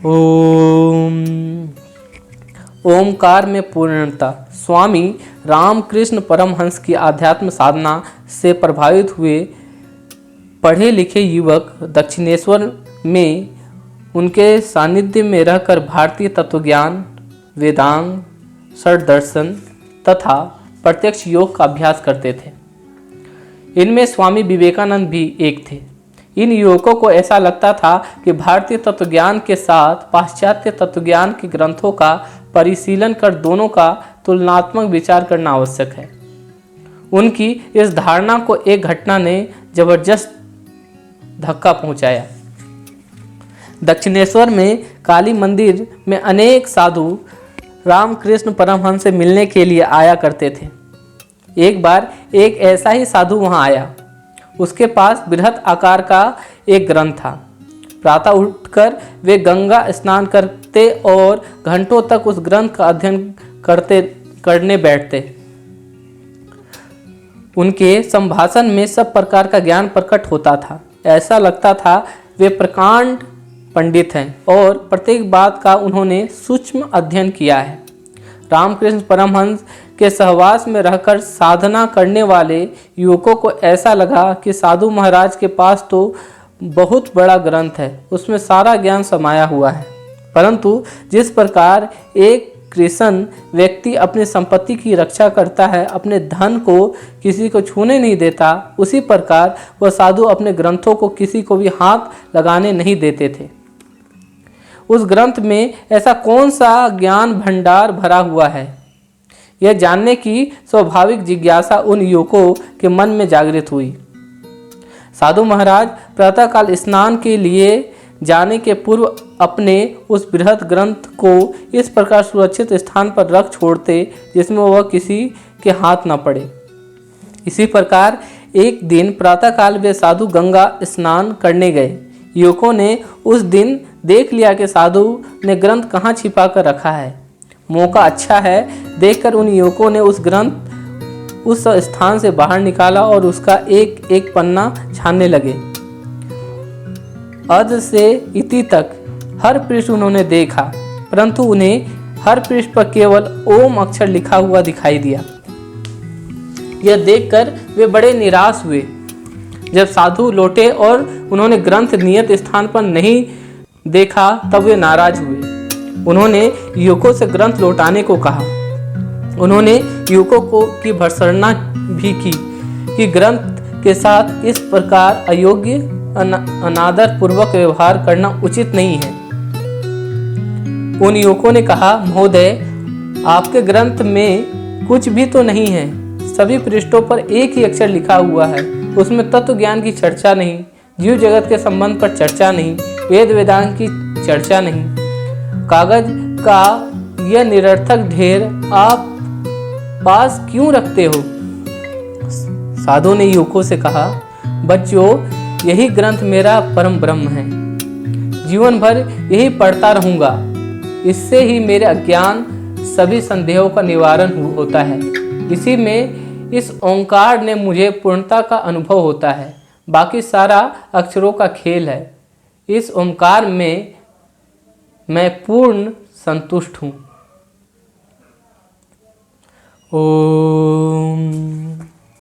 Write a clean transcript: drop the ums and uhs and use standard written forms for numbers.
ओम। ओमकार में पूर्णता। स्वामी रामकृष्ण परमहंस की आध्यात्म साधना से प्रभावित हुए पढ़े लिखे युवक दक्षिणेश्वर में उनके सानिध्य में रहकर भारतीय तत्वज्ञान, वेदांग, षड दर्शन तथा प्रत्यक्ष योग का अभ्यास करते थे। इनमें स्वामी विवेकानंद भी एक थे। इन युवकों को ऐसा लगता था कि भारतीय तत्वज्ञान के साथ पाश्चात्य तत्वज्ञान के ग्रंथों का परिशीलन कर दोनों का तुलनात्मक विचार करना आवश्यक है। उनकी इस धारणा को एक घटना ने जबरदस्त धक्का पहुंचाया। दक्षिणेश्वर में काली मंदिर में अनेक साधु रामकृष्ण परमहंस से मिलने के लिए आया करते थे। एक बार एक ऐसा ही साधु वहां आया। उसके पास बृहत आकार का एक ग्रंथ था। प्रातः उठकर वे गंगा स्नान करते और घंटों तक उस ग्रंथ का अध्ययन करने बैठते। उनके संभाषण में सब प्रकार का ज्ञान प्रकट होता था। ऐसा लगता था वे प्रकांड पंडित हैं और प्रत्येक बात का उन्होंने सूक्ष्म अध्ययन किया है। रामकृष्ण परमहंस के सहवास में रहकर साधना करने वाले युवकों को ऐसा लगा कि साधु महाराज के पास तो बहुत बड़ा ग्रंथ है, उसमें सारा ज्ञान समाया हुआ है। परंतु जिस प्रकार एक कृष्ण व्यक्ति अपनी संपत्ति की रक्षा करता है, अपने धन को किसी को छूने नहीं देता, उसी प्रकार वह साधु अपने ग्रंथों को किसी को भी हाथ लगाने नहीं देते थे। उस ग्रंथ में ऐसा कौन सा ज्ञान भंडार भरा हुआ है, यह जानने की स्वाभाविक जिज्ञासा उन युवकों के मन में जागृत हुई। साधु महाराज प्रातःकाल स्नान के लिए जाने के पूर्व अपने उस बृहद ग्रंथ को इस प्रकार सुरक्षित स्थान पर रख छोड़ते जिसमें वह किसी के हाथ न पड़े। इसी प्रकार एक दिन प्रातःकाल वे साधु गंगा स्नान करने गए। युवकों ने उस दिन देख लिया कि साधु ने ग्रंथ कहाँ छिपा कर रखा है। मौका अच्छा है देखकर उन युवकों ने उस ग्रंथ उस स्थान से बाहर निकाला और उसका एक एक पन्ना छानने लगे। अध से इति तक हर पृष्ठ उन्होंने देखा, परंतु उन्हें हर पृष्ठ पर केवल ओम अक्षर लिखा हुआ दिखाई दिया। यह देखकर वे बड़े निराश हुए। जब साधु लौटे और उन्होंने ग्रंथ नियत स्थान पर नहीं देखा तब वे नाराज हुए। उन्होंने युवकों से ग्रंथ लौटाने को कहा। उन्होंने युवकों को की भर्त्सना भी की कि ग्रंथ के साथ इस प्रकार अयोग्य अनादर पूर्वक व्यवहार करना उचित नहीं है। उन युवकों ने कहा, महोदय, आपके ग्रंथ में कुछ भी तो नहीं है। सभी पृष्ठों पर एक ही अक्षर लिखा हुआ है। उसमें तत्व ज्ञान की चर्चा नहीं, जीव जगत के संबंध पर चर्चा नहीं, वेद वेदांत की चर्चा नहीं। कागज का यह निरर्थक ढेर आप पास क्यों रखते हो? साधु ने युवकों से कहा, बच्चों, यही ग्रंथ मेरा परम ब्रह्म है। जीवन भर यही पढ़ता रहूंगा। इससे ही मेरे अज्ञान सभी संदेहों का निवारण होता है। इसी में इस ओंकार ने मुझे पूर्णता का अनुभव होता है। बाकी सारा अक्षरों का खेल है। इस ओंकार में मैं पूर्ण संतुष्ट हूँ। ओम।